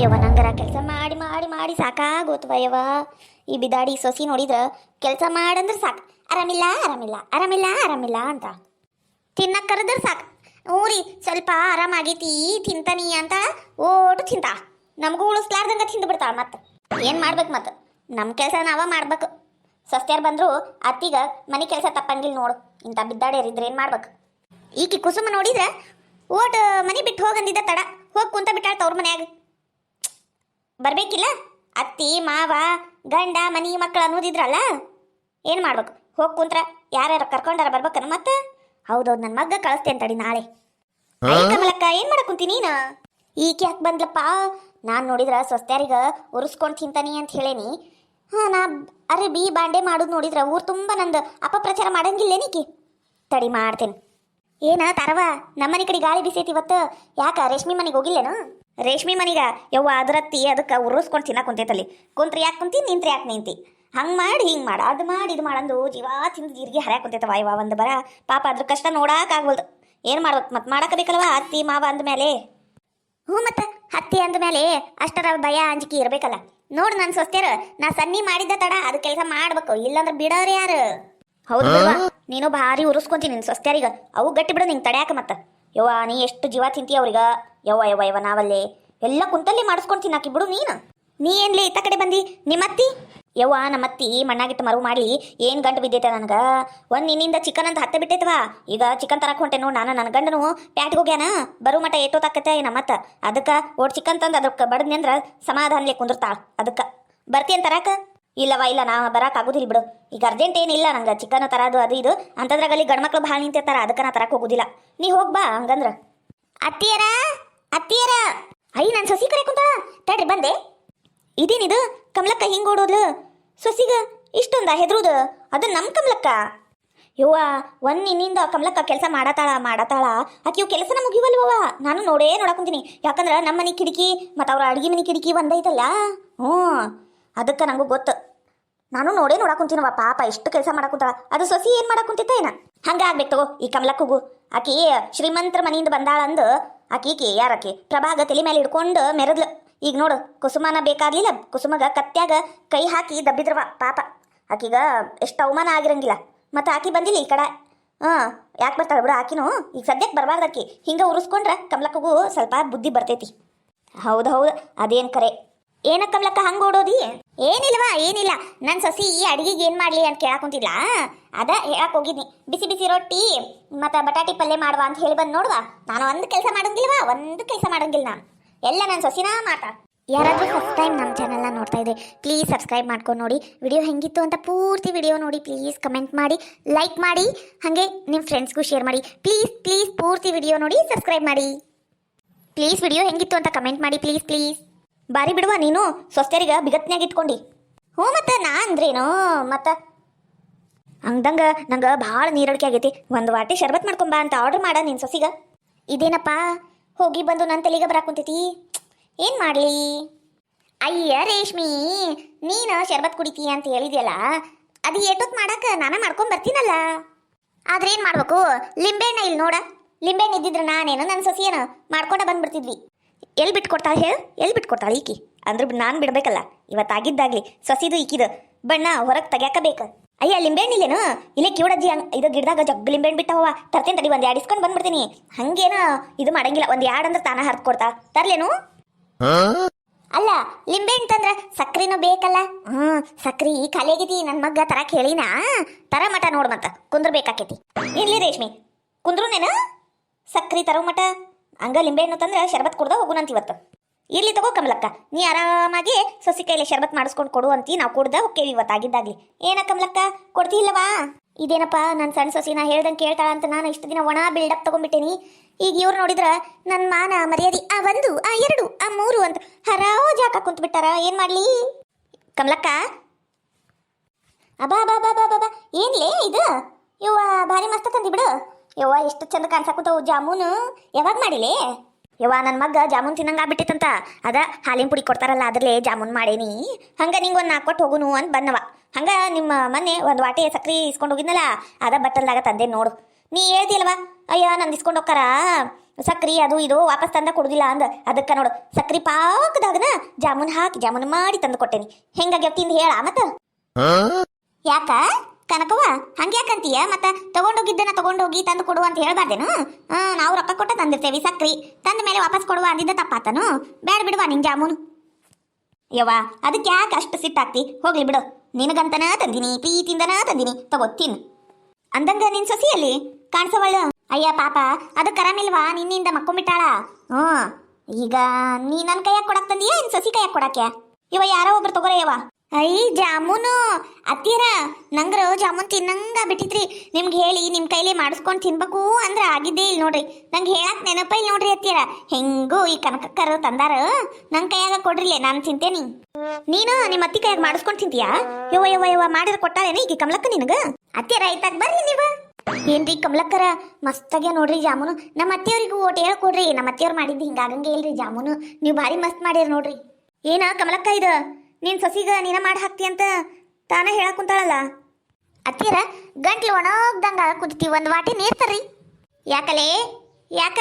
ಯವ್ವ ನಂಗರ ಕೆಲಸ ಮಾಡಿ ಮಾಡಿ ಮಾಡಿ ಸಾಕಾಗೋತ್ವ ಯವ್ವ. ಈ ಬಿದಾಡಿ ಸೊಸಿ ನೋಡಿದ್ರ ಕೆಲಸ ಮಾಡಂದ್ರೆ ಸಾಕು, ಆರಾಮಿಲ್ಲ ಆರಾಮಿಲ್ಲ ಆರಾಮಿಲ್ಲ ಆರಾಮಿಲ್ಲ ಅಂತ ತಿನ್ನಕ್ಕೆ ಕರೆದ್ರೆ ಸಾಕು. ಊರಿ ಸ್ವಲ್ಪ ಆರಾಮಾಗೈತಿ ತಿಂತಾನಿ ಅಂತ ಓಟು ತಿಂತ ನಮಗೂ ಉಳಿಸ್ಲಾರ್ದಂಗೆ ತಿಂದು ಬಿಡ್ತಾಳ. ಮತ್ತೆ ಏನು ಮಾಡ್ಬೇಕು? ಮತ್ತೆ ನಮ್ಮ ಕೆಲಸ ನಾವ ಮಾಡ್ಬೇಕು. ಸಸ್ತ್ಯಾರು ಬಂದ್ರು ಅತ್ತಿಗ ಮನೆ ಕೆಲಸ ತಪ್ಪಂಗಿಲ್ಲ ನೋಡು. ಇಂಥ ಬಿದ್ದಾಡ್ಯಾರಿದ್ರೆ ಏನು ಮಾಡ್ಬೇಕು? ಈಕಿ ಕುಸುಮ ನೋಡಿದ್ರೆ ಓಟ್ ಮನೆ ಬಿಟ್ಟು ಹೋಗಂದಿದ್ದ ತಡ ಹೋಗಿ ಕುಂತ ಬಿಟ್ಟಾಳ ತವ್ರ ಮನ್ಯಾಗ. ಬರ್ಬೇಕಿಲ್ಲ ಅತ್ತಿ ಮಾವ ಗಂಡ ಮನಿ ಮಕ್ಕಳು ಅನ್ನೋದಿದ್ರಲ್ಲ, ಏನು ಮಾಡ್ಬೇಕು? ಹೋಗಿ ಕುಂತ್ರ ಯಾರ್ಯಾರು ಕರ್ಕೊಂಡಾರ ಬರ್ಬೇಕನ ಮತ್ತೆ? ಹೌದೌದು, ನನ್ನ ಮಗ್ಗ ಕಳಿಸ್ತೇನೆ ತಡಿ ನಾಳೆ. ಕಮಲಕ್ಕ ಏನು ಮಾಡಕ್ ಕುಂತಿ ನೀನು? ಈಕೆ ಯಾಕೆ ಬಂದ್ಲಪ್ಪ? ನಾನು ನೋಡಿದ್ರ ಸ್ವಸ್ತ್ಯಾರಿಗ ಉರ್ಸ್ಕೊಂಡು ತಿಂತಾನಿ ಅಂತ ಹೇಳೇನಿ. ಹಾಂ ನಾ ಅರೆ ಬಿ ಬಾಂಡೆ ಮಾಡೋದು ನೋಡಿದ್ರ ಊರು ತುಂಬ ನಂದು ಅಪಪ್ರಚಾರ ಮಾಡಂಗಿಲ್ಲೇನಿಕಿ. ತಡಿ ಮಾಡ್ತೇನೆ. ಏನ ತಾರವ ನಮ್ಮನೆ ಕಡೆ ಗಾಳಿ ಬಿಸೈತಿ ಇವತ್ತು. ಯಾಕ ರೇಷ್ಮಿ ಮನೆಗೆ ಹೋಗಿಲ್ಲೇನು? ರೇಷ್ಮಿ ಮನೆಗ ಯವ್ವ ಅದರತ್ತಿ ಅದಕ್ಕೆ ಉರ್ಸ್ಕೊಂಡು ತಿನ್ನಕ್ಕೆ ಕುಂತೈತಲ್ಲಿ. ಕುಂತ್ರಿ ಯಾಕೆ ಕುಂತಿ ನಿಂತ್ರಿ ಯಾಕೆ ನಿಂತಿ? ಹಂಗೆ ಮಾಡಿ ಹಿಂಗೆ ಮಾಡ ಅದು ಮಾಡಿ ಇದು ಮಾಡಂದು ಜೀವ ತಿಂದು ಜೀರಿಗೆ ಹರ್ಯಾಕ ಕುಂತೈತವ ಇವ ಒಂದು ಬರ. ಪಾಪ ಅದ್ರ ಕಷ್ಟ ನೋಡಕ್ಕಾಗ್ವಲ್ದು. ಏನು ಮಾಡ್ಬೇಕು ಮತ್ತೆ? ಮಾಡಕಬೇಕಲ್ವ ಅತ್ತಿ ಮಾವ ಅಂದಮೇಲೆ. ಹ್ಞೂ ಮತ್ತೆ ಹತ್ತಿ ಅಂದಮೇಲೆ ಅಷ್ಟರ ಭಯ ಅಂಜಿಕೆ ಇರಬೇಕಲ್ಲ. ನೋಡು ನನ್ನ ಸ್ವಸ್ತ್ಯಾರ ನಾ ಸನ್ನಿ ಮಾಡಿದ್ದ ತಡ ಅದು ಕೆಲಸ ಮಾಡ್ಬೇಕು, ಇಲ್ಲಾಂದ್ರೆ ಬಿಡೋರು ಯಾರು? ಹೌದು ಬಿಡುವ, ನೀನು ಭಾರಿ ಉರ್ಸ್ಕೊಂತೀನಿ ನಿನ್ನ ಸ್ವಸ್ತ್ಯಾರಿಗ. ಅವು ಗಟ್ಟಿ ಬಿಡು ನಿಂಗೆ ತಡ್ಯಾಕ. ಮತ್ತೆ ಯವ್ವ ನೀ ಎಷ್ಟು ಜೀವ ತಿಂತೀಯ ಅವ್ರಿಗ. ಯವ್ವ ಯವ್ವ ಯವ್ವ ನಾವಲ್ಲೇ ಎಲ್ಲ ಕುಂತಲ್ಲಿ ಮಾಡಿಸ್ಕೊಂಡು ತಿನ್ನಾಕಿ ಬಿಡು ನೀನು. ನೀ ಏನ್ಲಿ ಇತ್ತ ಕಡೆ ಬಂದಿ? ನಿಮ್ಮತ್ತಿ ಯವ್ವ ನಮ್ಮತ್ತಿ ಮಣ್ಣಾಗಿಟ್ಟು ಮರು ಮಾಡಿ ಏನು ಗಂಟು ಬಿದ್ದೈತೆ ನನಗೆ. ಒಂದು ನಿನ್ನಿಂದ ಚಿಕನ್ ಅಂತ ಹತ್ತೆ ಬಿಟ್ಟೈತವ. ಈಗ ಚಿಕನ್ ತರಕ್ಕೆ ಹೊಂಟೆ ನೋಡು ನಾನು. ನನ್ನ ಗಂಡನು ಪ್ಯಾಟಿಗೆ ಹೋಗ್ಯಾನ, ಬರೋ ಮಟ ಏಟೋತಾಕತ್ತೆ ನಮ್ಮ ಮತ್ತೆ. ಅದಕ್ಕೆ ಓಟ್ ಚಿಕನ್ ತಂದು ಅದಕ್ಕೆ ಬಡದ್ನಿ ಅಂದ್ರೆ ಸಮಾಧಾನಲೆ ಕುಂದಿರ್ತಾಳ. ಅದಕ್ಕೆ ಬರ್ತೀಯನ್ ತರಾಕ? ಇಲ್ಲವ ಇಲ್ಲ, ನಾ ಬರೋಕ್ಕಾಗೋದಿಲ್ಲ ಬಿಡು. ಈಗ ಅರ್ಜೆಂಟ್ ಏನಿಲ್ಲ ನಂಗೆ ಚಿಕನ್ ತರೋದು ಅದು ಇದು ಅಂತಂದ್ರಾಗಲ್ಲಿ ಗಂಡ್ಮಕ್ಳು ಭಾಳ ನಿಂತಿರ್ತಾರ. ಅದಕ್ಕೆ ನಾ ತರಕ್ಕೆ ಹೋಗೋದಿಲ್ಲ. ನೀ ಹೋಗ್ಬಾ ಹಂಗಂದ್ರೆ. ಅತ್ತಿಯರ ಅತ್ತಿಯರ ಐ ನನ್ನ ಸೊಸಿ ಕರೆ ಕುಂತಾಳ ತಡ್ರಿ ಬಂದೆ. ಇದೇನಿದು ಕಮಲಕ್ಕ ಹಿಂಗೆ ಓಡೋದ್ಲು? ಸೊಸಿಗ ಇಷ್ಟೊಂದ ಹೆದ್ರುದು? ಅದು ನಮ್ಮ ಕಮಲಕ್ಕ. ಯವ್ವ ಒಂದು ನಿನ್ನಿಂದ ಕಮಲಕ್ಕ ಕೆಲಸ ಮಾಡತಾಳ ಆಕೆ ಇವು ಕೆಲಸನ ಮುಗಿವಲ್ವವ. ನಾನು ನೋಡಾಕುಂತೀನಿ. ಯಾಕಂದ್ರೆ ನಮ್ಮ ಮನೆ ಕಿಟಕಿ ಮತ್ತು ಅವ್ರ ಅಡುಗೆ ಮನೆ ಕಿಟಕಿ ಒಂದೈತಲ್ಲ. ಹ್ಞೂ ಅದಕ್ಕೆ ನನಗೂ ಗೊತ್ತು. ನಾನು ನೋಡಾಕುಂತೀನವ. ಪಾಪ ಎಷ್ಟು ಕೆಲಸ ಮಾಡಾಕುಂತಾಳ. ಅದು ಸೊಸಿ ಏನು ಮಾಡಾಕುಂತಿತ್ತ ಏನ? ಹಂಗೆ ಆಗ್ಬೇಕು ತಗೋ ಈ ಕಮಲಕ್ಕಗೂ. ಆಕಿ ಶ್ರೀಮಂತರ ಮನೆಯಿಂದ ಬಂದಾಳಂದು ಆಕಿ ಯಾರಕಿ ಪ್ರಭಾಗ ತಲೆ ಮೇಲೆ ಹಿಡ್ಕೊಂಡು ಮೆರೆದ್ಲು. ಈಗ ನೋಡು ಕುಸುಮನ ಬೇಕಾಗ್ಲಿಲ್ಲ, ಕುಸುಮಗ ಕತ್ಯಾಗ ಕೈ ಹಾಕಿ ದಬ್ಬಿದ್ರವ ಪಾಪ. ಆಕಿಗ ಎಷ್ಟು ಅವಮಾನ ಆಗಿರಂಗಿಲ್ಲ. ಮತ್ತು ಆಕಿ ಬಂದಿಲ್ಲ ಈ ಕಡೆ. ಯಾಕೆ ಬರ್ತಾಳೆ ಬಿಡು ಆಕಿನೂ. ಈಗ ಸದ್ಯಕ್ಕೆ ಬರಬಾರ್ದಾಕಿ. ಹಿಂಗೆ ಉರಿಸ್ಕೊಂಡ್ರೆ ಕಮಲಕ್ಕಗೂ ಸ್ವಲ್ಪ ಬುದ್ಧಿ ಬರ್ತೈತಿ. ಹೌದು ಅದೇನು ಕರೆ. ಏನ ಕಮಲಕ್ಕ ಹಂಗೆ ಓಡೋದಿ? ಏನಿಲ್ಲ ನನ್ನ ಸಸಿ ಈ ಅಡುಗೆಗೆ ಏನು ಮಾಡಲಿ ಅಂತ ಕೇಳಾಕುಂತಿಲ್ಲ. ಅದ ಹೇಳಕ್ಕೆ ಹೋಗಿದ್ನಿ. ಬಿಸಿ ಬಿಸಿ ರೊಟ್ಟಿ ಮತ್ತು ಬಟಾಟಿ ಪಲ್ಯ ಮಾಡುವ ಅಂತ ಹೇಳಿ ಬಂದು ನೋಡುವ. ನಾನು ಒಂದು ಕೆಲಸ ಮಾಡಂಗಿಲ್ಲ ನಾನು. ಎಲ್ಲ ನನ್ನ ಸೊಸಿನ ಮಾತಾ. ಯಾರಾದರೂ ಫಸ್ಟ್ ಟೈಮ್ ನಮ್ಮ ಚಾನಲ್ನ ನೋಡ್ತಾ ಇದ್ದೆ ಪ್ಲೀಸ್ ಸಬ್ಸ್ಕ್ರೈಬ್ ಮಾಡ್ಕೊಂಡು ನೋಡಿ. ವಿಡಿಯೋ ಹೆಂಗಿತ್ತು ಅಂತ ಪೂರ್ತಿ ವಿಡಿಯೋ ನೋಡಿ ಪ್ಲೀಸ್ ಕಮೆಂಟ್ ಮಾಡಿ, ಲೈಕ್ ಮಾಡಿ, ಹಾಗೆ ನಿಮ್ಮ ಫ್ರೆಂಡ್ಸ್ಗೂ ಶೇರ್ ಮಾಡಿ. ಪ್ಲೀಸ್ ಪೂರ್ತಿ ವಿಡಿಯೋ ನೋಡಿ ಸಬ್ಸ್ಕ್ರೈಬ್ ಮಾಡಿ. ಪ್ಲೀಸ್ ವಿಡಿಯೋ ಹೆಂಗಿತ್ತು ಅಂತ ಕಮೆಂಟ್ ಮಾಡಿ ಪ್ಲೀಸ್. ಬಾರಿ ಬಿಡುವ ನೀನು ಸ್ವಸ್ಥರಿಗೆ ಬಿಗತ್ನ್ಯಾಗ ಇಟ್ಕೊಂಡು. ಹ್ಞೂ ಮತ್ತೆ ನಾ ಅಂದ್ರೇನು ಮತ್ತೆ ಹಂಗಂಗೆ ನಂಗೆ ಭಾಳ ನೀರಡಿಕೆ ಆಗೈತಿ. ಒಂದು ವಾಟಿ ಶರ್ಬತ್ ಮಾಡ್ಕೊಂಬಾ ಅಂತ ಆರ್ಡರ್ ಮಾಡ ನಿನ್ನ ಸೊಸಿಗ. ಇದೇನಪ್ಪ ಹೋಗಿ ಬಂದು ನನ್ನ ತಲೆಗೆ ಬರಾಕುಂತೈತಿ. ಏನು ಮಾಡಲಿ? ಅಯ್ಯ ರೇಷ್ಮಿ, ನೀನು ಶರ್ಬತ್ ಕುಡಿತೀಯ ಅಂತ ಹೇಳಿದ್ಯಲ್ಲ, ಅದು ಏಟೊತ್ತು ಮಾಡಕ್ಕೆ ನಾನು ಮಾಡ್ಕೊಂಡು ಬರ್ತೀನಲ್ಲ. ಆದ್ರೆ ಏನು ಮಾಡ್ಬೇಕು? ಲಿಂಬೆಹಣ್ಣು ಇಲ್ಲಿ ನೋಡ. ಲಿಂಬೆಹಣ್ಣು ಇದ್ದಿದ್ರೆ ನಾನೇನು ನನ್ನ ಸೊಸಿಯೇನು ಮಾಡ್ಕೊಂಡ ಬಂದ್ಬಿಡ್ತಿದ್ವಿ. ಎಲ್ಲಿ ಬಿಟ್ಕೊಡ್ತಾಳೆ ಹೇಳು? ಎಲ್ಲಿ ಬಿಟ್ಕೊಡ್ತಾಳೆ ಈಕಿ? ಅಂದ್ರೆ ನಾನು ಬಿಡ್ಬೇಕಲ್ಲ. ಇವತ್ತಾಗಿದ್ದಾಗಲಿ ಸೊಸಿದು ಈಕಿದು ಬಣ್ಣ ಹೊರಗೆ ತೆಗ್ಯಾಕ ಬೇಕು. ಅಯ್ಯ ಲಿಂಬೆಹಣ್ಣು ಇಲ್ಲೇನು? ಇಲ್ಲೇ ಕಿವಡಜ್ಜಿ ಇದು ಗಿಡದಾಗ ಜಗ್ಗ ಲಿಂಬೆಹಣ್ಣು ಬಿಟ್ಟವ. ತರ್ತೇನೆ ತಡಿ, ಒಂದು 2 ಇಸ್ಕೊಂಡು ಬಂದ್ಬಿಡ್ತೀನಿ. ಹಂಗೇನ ಇದು ಮಾಡಂಗಿಲ್ಲ. ಒಂದು 2 ಅಂದ್ರೆ ತಾನ ಹರ್ದು ಕೊಡ್ತಾ. ತರ್ಲೇನು? ಅಲ್ಲ ಲಿಂಬೆಹಣ್ಣು ತಂದ್ರೆ ಸಕ್ರಿನೂ ಬೇಕಲ್ಲ. ಸಕ್ರಿ ಖಾಲಿ ಆಗೈತಿ. ನನ್ನ ಮಗ್ಗ ತರಕ್ಕೆ ಹೇಳಿನಾ ತರ ಮಟ ನೋಡು ಮತ್ತ ಕುಂದ್ರಬೇಕಾಕೈತಿ. ಇರ್ಲಿ ರೇಷ್ಮಿ ಕುಂದ್ರುನೇನ ಸಕ್ರಿ ತರೋ ಮಟ. ಹಂಗ ಲಿಂಬೆಹಣ್ಣು ತಂದ್ರೆ ಶರ್ಬತ್ ಕುಡ್ದ ಹೋಗುನಂತ ಇವತ್ತು. ಇರ್ಲಿ ತಗೋ ಕಮಲಕ್ಕ, ನೀ ಆರಾಮಾಗಿ ಸೊಸಿ ಕೈಲಿ ಶರ್ಬತ್ ಮಾಡಿಸ್ಕೊಂಡು ಕೊಡು ಅಂತಿ. ನಾವು ಕುಡ್ದ ಹೋಗ್ತೇವೆ ಇವತ್ತಾಗಿದ್ದಾಗ್ಲಿ. ಏನ ಕಮಲಕ್ಕ ಕೊಡ್ತಿಲ್ಲವಾ? ಇದೇನಪ್ಪ ನನ್ನ ಸಣ್ಣ ಸೊಸಿ ನಾ ಹೇಳ್ದಂಗೆ ಕೇಳ್ತಾಳ ಅಂತ ನಾನು ಇಷ್ಟು ದಿನ ಒಣ ಬಿಲ್ಡಪ್ ತಗೊಂಡ್ಬಿಟ್ಟೇನಿ. ಈಗ ಇವ್ರು ನೋಡಿದ್ರ ನನ್ನ ಮಾನ ಮರ್ಯಾದೆ ಆ 1 ಆ 2 ಆ 3 ಅಂತ ಹರಾಜ್ ಹಾಕ ಕುಂತ ಬಿಟ್ಟಾರ. ಏನು ಮಾಡಲಿ ಕಮಲಕ್ಕ? ಅಬಾ ಏನ್ಲೇ ಇದು? ಇವ್ವ ಭಾರಿ ಮಸ್ತ್ ತಂದಿ ಬಿಡು. ಯವ್ವ ಎಷ್ಟು ಚಂದ ಕಾಣ್ಸಾಕುಂತಾವು ಜಾಮೂನು. ಯಾವಾಗ ಮಾಡಿಲೇ? ಯವ್ವ ನನ್ನ ಮಗ್ಗ ಜಾಮೂನ್ ತಿನ್ನಂಗೆ ಆಗ್ಬಿಟ್ಟಿತ್ತಂತ. ಅದ ಹಾಲಿನ ಪುಡಿ ಕೊಡ್ತಾರಲ್ಲ ಅದ್ರಲ್ಲೇ ಜಾಮೂನ್ ಮಾಡೇನಿ. ಹಂಗೆ ನಿಂಗೆ ಒಂದು 4 ಕೊಟ್ಟು ಹೋಗುನು ಅಂತ ಬಂದವ. ಹಂಗೆ ನಿಮ್ಮ ಮೊನ್ನೆ ಒಂದು ವಾಟೆ ಸಕ್ರೆ ಇಸ್ಕೊಂಡು ಹೋಗಿದ್ನಲ್ಲ, ಅದ ಬಟ್ಟಲ್ದಾಗ ತಂದೆ ನೋಡು. ನೀ ಹೇಳ್ತಿಯಲ್ವ ಅಯ್ಯ ನಂದು ಇಸ್ಕೊಂಡು ಹೋಗ್ತಾರ ಸಕ್ರಿ ಅದು ಇದು ವಾಪಸ್ ತಂದ ಕೊಡುದಿಲ್ಲ ಅಂದ ಅದಕ್ಕೆ ನೋಡು ಸಕ್ರಿ ಪಾಕದಾಗನ ಜಾಮೂನ್ ಹಾಕಿ ಜಾಮೂನ್ ಮಾಡಿ ತಂದು ಕೊಟ್ಟೇನಿ ಹೆಂಗಾಗ್ಯಾವ ತಿಂದು ಹೇಳ ಮತ್ತ ಯಾಕ ಕನಕವ್ವ ಹಂಗ್ಯಾಕಂತೀಯ ಮತ್ತ ತಗೊಂಡೋಗಿದ್ದನ ತಗೊಂಡೋಗಿ ತಂದು ಕೊಡು ಅಂತ ಹೇಳ್ಬಾರ್ದೇನು ನಾವು ರೊಕ್ಕ ಕೊಟ್ಟ ತಂದಿರ್ತೇವಿ ಸಕ್ರಿ ತಂದ ಮೇಲೆ ವಾಪಸ್ ಕೊಡುವ ಅಂದಿದ್ದ ತಪ್ಪಾತನು ಬೇಡ ಬಿಡುವ ನಿನ್ ಜಾಮೂನು ಯವ್ವ ಅದಕ್ಕೆ ಯಾಕೆ ಅಷ್ಟು ಸಿಟ್ಟಾಗ್ತಿ ಹೋಗ್ಲಿ ಬಿಡು ನಿನಗಂತನ ತಂದಿನಿ ಪ್ರೀತಿಯಿಂದನ ತಂದಿನಿ ತಗೋ ತಿನ್ನು ಅಂದಂಗ ನಿನ್ ಸೊಸಿಯಲ್ಲಿ ಕಾಣಿಸವಳ್ಳು ಅಯ್ಯ ಪಾಪ ಅದು ಕರಮಿಲ್ವಾ ನಿನ್ನಿಂದ ಮಕ್ಕೊಂಬಿಟ್ಟಾಳ ಈಗ ನೀ ನನ್ನ ಕೈಯಾಗ ಕೊಡಕ್ ತಂದಿಯಾ ಇನ್ ಸೊಸಿ ಕೈಯಾಗ ಕೊಡಾಕ್ಯಾ ಇವ ಯಾರೋ ಒಬ್ರು ತಗೋರಯ್ಯವ ಐ ಜಾಮೂನು ಅತ್ತೀರ ನಂಗ್ರ ಜಾಮೂನ್ ತಿನ್ನಂಗ ಬಿಟ್ಟಿತ್ರಿ ನಿಮ್ಗೆ ಹೇಳಿ ನಿಮ್ ಕೈಲಿ ಮಾಡಿಸ್ಕೊಂಡು ತಿನ್ಬೇಕು ಅಂದ್ರ ಆಗಿದ್ದೇ ಇಲ್ಲ ನೋಡ್ರಿ ನಂಗೆ ಹೇಳಕ್ ನೆನಪ ಇಲ್ಲ ನೋಡ್ರಿ ಅತ್ತೀರ ಹೆಂಗೂ ಈ ಕನಕಕ್ಕರು ತಂದಾರ ನನ್ ಕೈಯಾಗ ಕೊಡ್ರಿಲೆ ನಾನು ತಿಂತೇನಿ ನೀನು ನಿಮ್ಮ ಅತ್ತಿ ಕೈಯಾಗ ಮಾಡಿಸ್ಕೊಂಡು ತಿಂತೀಯಾ ಯವ್ವ ಯವ್ವ ಯವ್ವ ಮಾಡಿದ್ರೆ ಕೊಟ್ಟಾಳೇನ ಈಗ ಕಮಲಕ್ಕ ನಿನಗ ಅತ್ತೀರ ಆಯ್ತಾಗ ಬರ್ರಿ ನೀವ ಏನ್ರಿ ಕಮಲಕ್ಕರ ಮಸ್ತಾಗ್ಯ ನೋಡ್ರಿ ಜಾಮೂನು ನಮ್ಮ ಅತ್ತೆಯವ್ರಿಗೂ ಓಟ್ ಹೇಳ್ಕೊಡ್ರಿ ನಮ್ಮ ಅತ್ತೆಯವ್ರು ಮಾಡಿದ್ದು ಹಿಂಗಾಗಂಗೆ ಇಲ್ರಿ ಜಾಮೂನು ನೀವು ಭಾರಿ ಮಸ್ತ್ ಮಾಡಿರಿ ನೋಡ್ರಿ ಏನ ಕಮಲಕ್ಕ ಇದು ನೀನ್ ಸೊಸಿಗ ನೀನ ಮಾಡಿ ಹಾಕ್ತಿ ಅಂತ ತಾನ ಹೇಳಕ್ ಕುಂತಾಳಲ್ಲ ಅತ್ತೀರ ಗಂಟ್ಲು ಒಣಗ್ದಂಗ ಕುಂತಿ ಒಂದ್ ವಾಟಿ ನೀರ್ ತರ್ರಿ ಯಾಕಲೇ ಯಾಕ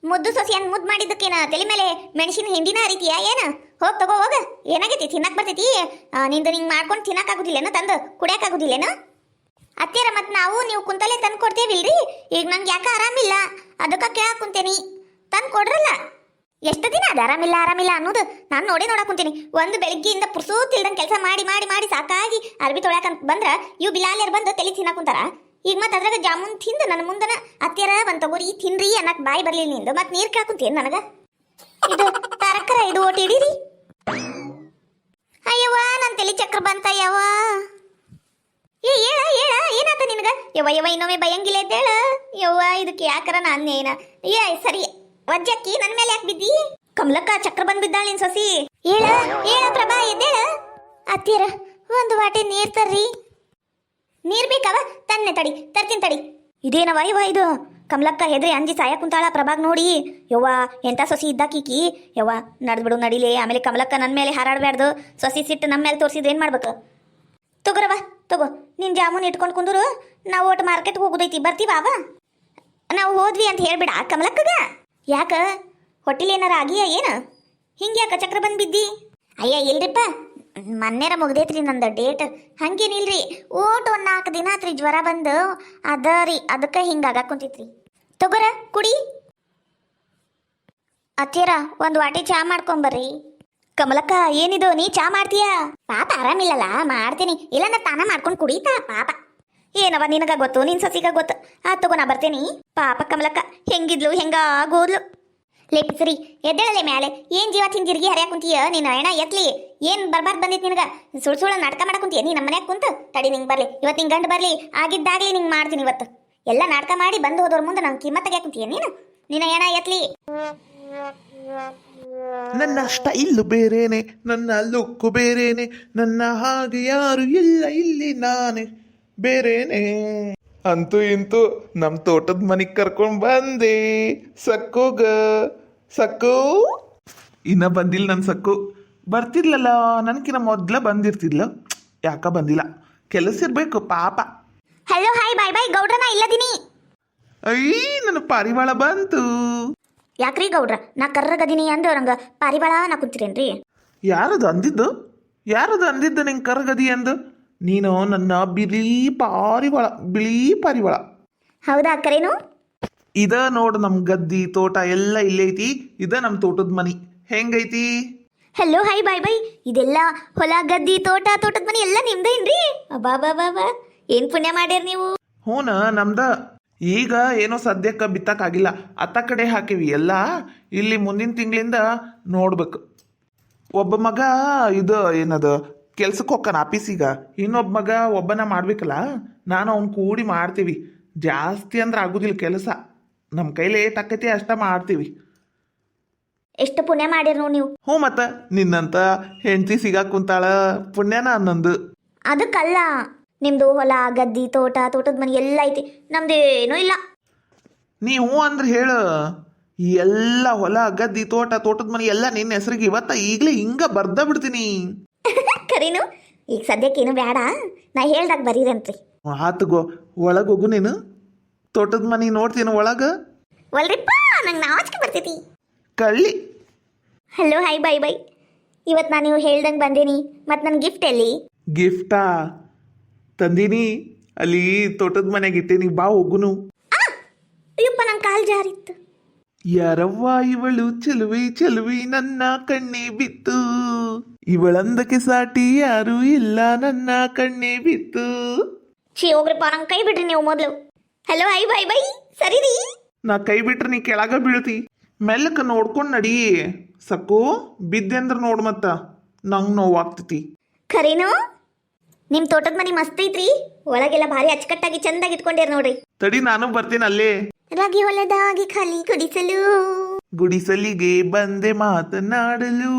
ಮುದ್ದು ಸೊಸಿಯನ್ ಮುದ್ದು ಮಾಡಿದ್ದಕ್ಕೇನ ತಲೆ ಮೇಲೆ ಮೆಣಸಿನ ಹಿಂಡಿನ ಹರಿತೀಯ ಏನ ಹೋಗ್ ತಗೋ ಹೋಗ ಏನಾಗೈತಿ ತಿನ್ನಕ್ ಬರ್ತೈತಿ ನಿಂದು ನಿಂಗೆ ಮಾಡ್ಕೊಂಡು ತಿನ್ನಕ್ ಆಗುದಿಲ್ಲೇನು ತಂದು ಕುಡಿಯಕ್ ಆಗುದಿಲ್ಲೇನು ಅತ್ತೀರ ಮತ್ ನಾವು ನೀವು ಕುಂತಲ್ಲೇ ತಂದು ಕೊಡ್ತೇವಿಲ್ರಿ ಈಗ ನಂಗೆ ಯಾಕ ಆರಾಮಿಲ್ಲ ಅದಕ್ಕೆ ಕೇಳಕ್ ಕುಂತೇನಿ ತಂದು ಕೊಡ್ರಲ್ಲ ಎಷ್ಟು ದಿನ ಅದು ಆರಾಮಿಲ್ಲ ಅನ್ನೋದು ನಾನು ನೋಡಕ್ ಕುಂತೀನಿ ಒಂದು ಬೆಳಿಗ್ಗೆಯಿಂದ ಪುರ್ಸೂತಿಲ್ದಂಗೆ ಕೆಲಸ ಮಾಡಿ ಮಾಡಿ ಮಾಡಿ ಸಾಕಾಗಿ ಅರ್ಬಿ ತೊಳ್ಯಾಕಂತ ಬಂದ್ರ ಇವು ಬಿಲಾಲಿಯರ್ ಬಂದು ತಲೆ ತಿನ್ನಕ್ ಕುಂತಾರ ಈಗ ಮತ್ತೆ ಅದ್ರಾಗ ಜಾಮೂನ್ ತಿಂದು ನನ್ನ ಮುಂದನ ಅತ್ತೀರ ಬಂದ್ ತಗೋರಿ ತಿನ್ರಿ ಅನ್ನಕ್ ಬಾಯಿ ಬರ್ಲಿಲ್ಲ ನಿಂದು ಮತ್ತೆ ನೀರ್ ಕೇಳ್ಕೊಂತೇನ್ ನನಗ ಇದು ತರಕರ ಇದು ಓಟಿ ಹಿಡೀರಿ ಅಯ್ಯವ್ವ ನನ್ನ ತಲೆ ಚಕ್ರ ಬಂತಯ್ಯವ್ವ ಹೇಳ ಏನಾತ ನಿನಗ ಯವ್ವ ಇನ್ನೊಮ್ಮೆ ಬಯಂಗಿಲ್ಲ ಎದ್ದೇಳ ಯವ್ವ ಇದಕ್ಕೆ ಯಾಕರ ನಾನೇನ ಸರಿ ವಜ್ಜಕ್ಕಿ ನನ್ನ ಮೇಲೆ ಯಾಕೆ ಬಿದ್ದಿ ಕಮಲಕ್ಕ ಚಕ್ರ ಬಂದ್ ಬಿದ್ದಾಳ ನಿನ್ ಸೊಸಿ ಹೇಳ ಪ್ರಭಾ ಎದ್ದೇಳ ಅತ್ತೀರ ಒಂದು ವಾಟೆ ನೀರ್ ತರ್ರಿ ನೀರ್ ಬೇಕವ ತನ್ನೆ ತರ್ತೀನಿ ತಡಿ ಇದೇನವ ಇವ ಇದು ಕಮಲಕ್ಕ ಹೆದ್ರಿ ಅಂಜಿ ಸಾಯ ಕುಂತಾಳ ಪ್ರಭಾಗ್ ನೋಡಿ ಯವ್ವ ಎಂತ ಸೊಸಿ ಇದ್ದಾಕೀಕಿ ಯವ್ವ ನಡ್ದ್ಬಿಡು ನಡಿಲೆ ಆಮೇಲೆ ಕಮಲಕ್ಕ ನನ್ನ ಮೇಲೆ ಹಾರಾಡ್ಬ್ಯಾಡ್ದು ಸೊಸಿ ಸಿಟ್ಟು ನಮ್ಮ ಮೇಲೆ ತೋರಿಸಿದ್ರೆ ಏನ್ ಮಾಡ್ಬೇಕು ತಗೋರವ ತಗೋ ನಿನ್ ಜಾಮೂನ್ ಇಟ್ಕೊಂಡು ಕುಂದ್ರು ನಾವು ಒಟ್ಟು ಮಾರ್ಕೆಟ್ಗೆ ಹೋಗುದೈತಿ ಬರ್ತೀವ ನಾವು ಹೋದ್ವಿ ಅಂತ ಹೇಳ್ಬಿಡ ಕಮಲಕ್ಕಗ ಯಾಕ ಹೊಟ್ಟಿಲ್ ಏನಾರ ಆಗಿಯ ಏನು ಹಿಂಗ್ಯಾಕ ಚಕ್ರ ಬಂದ್ ಬಿದ್ದಿ ಅಯ್ಯ ಇಲ್ರಿಪ್ಪ ಮೊನ್ನೆರ ಮುಗ್ದೈತ್ರಿ ನಂದು ಡೇಟ್ ಹಂಗೇನಿಲ್ರಿ ಓಟ್ ಒಂದು 4 ದಿನ ಆತ್ರಿ ಜ್ವರ ಬಂದು ಅದ ರೀ ಅದಕ್ಕೆ ಹಿಂಗಾಗ ಕುಂತೈತ್ರಿ ತಗೋರ ಕುಡಿ ಅತ್ತೀರ ಒಂದು ವಾಟಿ ಚಾ ಮಾಡ್ಕೊಂಬರ್ರಿ ಕಮಲಕ್ಕ ಏನಿದು ನೀ ಚಾ ಮಾಡ್ತೀಯಾ ಪಾಪ ಆರಾಮಿಲ್ಲಲ್ಲ ಮಾಡ್ತೀನಿ ಇಲ್ಲ ನಾ ತಾನ ಮಾಡ್ಕೊಂಡು ಕುಡಿತಾ ಪಾಪ ಏನವ ನಿನಗ ಗೊತ್ತು ನಿನ್ ಸಸಿಗ ಗೊತ್ತು ತಗೋ ನಾ ಬರ್ತೇನಿ ಪಾಪ ಕಮಲಕ್ಕ ಹೆಂಗಿದ್ಲು ಹೆಂಗಾಗೋದ್ಲು ಲೇಪಿಸ್ರಿ ಎದ್ದೇಳಲೆ ಮ್ಯಾಲೆ ಏನ್ ಜೀವ ತಿಂದಿರ್ಗಿ ಹರಿಯಾಕ ಕುಂತೀಯ ನೀನು ಅಣ್ಣ ಎತ್ಲಿ ಏನ್ ಬರ್ಬಾರ್ದು ಬಂದಿತ್ತು ನಿನಗ ಸುಳ್ಳು ನಾಟಕ ಮಾಡಕ್ ಕುಂತೀಯ ನೀ ನಮ್ಮ ಮನ್ಯಾಗ ಕುಂತ ತಡಿ ನಿಂಗೆ ಬರ್ಲಿ ಇವತ್ತು ನಿಂಗೆ ಗಂಡು ಬರ್ಲಿ ಆಗಿದ್ದಾಗ್ಲಿ ನಿಂಗೆ ಮಾಡ್ತೀನಿ ಇವತ್ತು ಎಲ್ಲ ನಾಟಕ ಮಾಡಿ ಬಂದು ಹೋದವ್ರ ಮುಂದೆ ನಂಗೆ ಕಿಮ್ಮತ್ ತೆಗಿಯಾಕ ಕುಂತೀಯ ನೀನು ಅಣ್ಣ ಎತ್ಲಿ ನನ್ನ ಸ್ಟೈಲ್ ಬೇರೇನೆ ನನ್ನ ಲುಕ್ಕು ಬೇರೇನೆ ನನ್ನ ಹಾಗೆ ಯಾರು ಇಲ್ಲ ಇಲ್ಲಿ ನಾನೇ ಬೇರೇನೆ ಅಂತೂ ಇಂತೂ ನಮ್ಮ ತೋಟದ ಮನೆಗೆ ಕರ್ಕೊಂಡು ಬಂದೆ ಸಕ್ಕು ಇನ್ನ ಬಂದಿಲ್ಲ ನನ್ನ ಸಕ್ಕು ಬರ್ತಿರ್ಲಲ್ಲ ನನ್ಕಿನ್ನ ಮೊದ್ಲ ಬಂದಿರ್ತಿದ್ಲ ಯಾಕ ಬಂದಿಲ್ಲ ಕೆಲಸ ಇರ್ಬೇಕು ಪಾಪ ಹಲೋ ಹಾಯ್ ಬಾಯ್ ಬಾಯ್ ಗೌಡ್ರನ ಇಲ್ಲದಿನಿ ನನ್ನ ಪಾರಿವಾಳ ಬಂತು ಯಾಕ್ರಿ ಗೌಡ್ರ ನಾ ಕರ್ರಗದಿನಿ ಅಂದು ನಂಗೆ ಪಾರಿವಾಳ ನಾ ಕುಂತೀರೇನ್ರಿ ಯಾರದು ಅಂದಿದ್ದು ನಿಂಗೆ ಕರ್ಗದಿ ಅಂದು ನೀನು ನನ್ನ ಬಿಳಿ ಪಾರಿವಾಳ ಹೌದಾ ಅಕ್ಕರೇನು ಇದ ನೋಡು ನಮ್ಮ ಗದ್ದಿ ತೋಟ ಎಲ್ಲ ಇಲ್ಲೈತಿ ಇದ ನಮ್ಮ ತೋಟದ ಮನಿ ಹೆಂಗೈತಿ ಹಲೋ ಹಾಯ್ ಬಾಯ್ ಬಾಯ್ ಇದೆಲ್ಲ ಹೊಲ ಗದ್ದಿ ತೋಟದ ಮನಿ ಎಲ್ಲ ನಿಮ್ದೇನ್ರಿ ಬಾಬಾ ಏನ್ ಪುಣ್ಯ ಮಾಡ್ಯಾರ ನೀವು ಹೂನ ನಮ್ದ ಈಗ ಏನೋ ಸದ್ಯಕ್ಕೆ ಬಿತ್ತಕ್ಕಾಗಿಲ್ಲ ಅತ್ತ ಕಡೆ ಹಾಕಿವಿ ಎಲ್ಲ ಇಲ್ಲಿ ಮುಂದಿನ ತಿಂಗಳಿಂದ ನೋಡ್ಬೇಕು ಒಬ್ಬ ಮಗ ಇದು ಏನದು ಕೆಲ್ಸಕ್ಕೆ ಹೋಗ್ತಾನ ಆಫೀಸಿಗ ಇನ್ನೊಬ್ಬ ಮಗ ಒಬ್ಬನ ಮಾಡ್ಬೇಕಲ್ಲ ನಾನು ಅವ್ನು ಕೂಡಿ ಮಾಡ್ತೀವಿ ಜಾಸ್ತಿ ಅಂದ್ರೆ ಆಗುದಿಲ್ಲ ಕೆಲಸ ನಮ್ಮ ಕೈಲಿ ಏಟಾಕೈತಿ ಅಷ್ಟ ಮಾಡ್ತೀವಿ ಎಷ್ಟು ಪುಣ್ಯ ಮಾಡಿರ್ ನೀವು ಹ್ಞೂ ಮತ್ತ ನಿನ್ನಂತ ಹೆಂಡತಿ ಸಿಗಾಕ್ ಕುಂತಾಳ ಪುಣ್ಯನ ಅನ್ನೊಂದು ಅದಕ್ಕಲ್ಲ ನಿಮ್ದು ಹೊಲ ಗದ್ದಿ ತೋಟದ ಮನೆ ಎಲ್ಲ ಐತಿ ನಮ್ದೇನೂ ಇಲ್ಲ ನೀವು ಅಂದ್ರೆ ಹೇಳು ಈ ಎಲ್ಲ ಹೊಲ ಗದ್ದಿ ತೋಟದ ಮನೆ ಎಲ್ಲ ನಿನ್ನ ಹೆಸರಿಗೆ ಇವತ್ತ ಈಗಲೇ ಹಿಂಗ ಬರ್ದ ಬಿಡ್ತೀನಿ ಕರೀನು ಈಗ ಸದ್ಯಕ್ಕೇನು ಬೇಡ ನಾ ಹೇಳ್ದಾಗ ಬರೀರಂತ್ರಿ ಆತಗೋ ಒಳಗೋಗು ನೀನು ತೋಟದ ಮನೆ ನೋಡ್ತೀನಿ ಒಳಗ ಒಲ್ರಿಪ್ಪ ನಂಗೆ ನಾಚಿಕೆ ಬರ್ತೈತಿ. ಕಳ್ಳಿ. Hello hi bye bye. ಇವತ್ತು ನಾನು ನೀವು ಹೇಳ್ದಂಗೆ ಬಂದೇನಿ. ಮತ್ತು ನನ್ನ ಗಿಫ್ಟ್ ಎಲ್ಲಿ? ಗಿಫ್ಟಾ ತಂದೀನಿ, ಅಲ್ಲಿ ತೋಟದ ಮನೆಗೆ ಇಟ್ಟೇನಿ, ಬಾ ಹೋಗುನು. ಅಯ್ಯಪ್ಪ ನಂಗೆ ಕಾಲು ಜಾರಿತ್ತು. ಯಾರವ್ವ ಇವಳು ಚೆಲುವೆ ಚೆಲುವೆ ನನ್ನ ಕಣ್ಣೆ ಬಿತ್ತು, ಇವಳಂದಕ್ಕೆ ಸಾಟಿ ಯಾರು ಇಲ್ಲ ನನ್ನ ಕಣ್ಣೆ ಬಿತ್ತು. ಛೀ ಹೋಗ್ರಪ್ಪ, ನಂಗೆ ಕೈ ಬಿಡ್ರಿ ನೀವು ಮೊದಲು. Hello hi bye bye. ಸರಿ ರೀ. ನಾ ಕೈ ಬಿಟ್ರೆ ನೀ ಕೆಳಗ ಬೀಳ್ತಿ. ಮೆಲ್ಲಕ ನೋಡ್ಕೊಂಡು ನಡಿ. ಸಕ್ಕು ಬಿದ್ದೆ ಅಂದ್ರೆ ನೋಡ್ ಮತ್ತ ನಂಗೆ ನೋವಾಗ್ತತಿ. ಖರೇನು? ನಿಮ್ಮ ತೋಟದ ಮನೆ ಮಸ್ತ್ ಐತ್ರಿ. ಒಳಗೆಲ್ಲ ಭಾರಿ ಅಚ್ಚುಕಟ್ಟಾಗಿ ಚಂದಾಗಿ ಇಟ್ಕೊಂಡಿರ್ ನೋಡ್ರಿ. ತಡಿ ನಾನು ಬರ್ತೀನಿ ಅಲ್ಲೇ. ರಾಗಿ ಹೊಲದಾಗಿ ಖಾಲಿ ಕುಡಿಸಲು ಗುಡಿಸಲಿಗೆ ಬಂದೆ ಮಾತನಾಡಲು.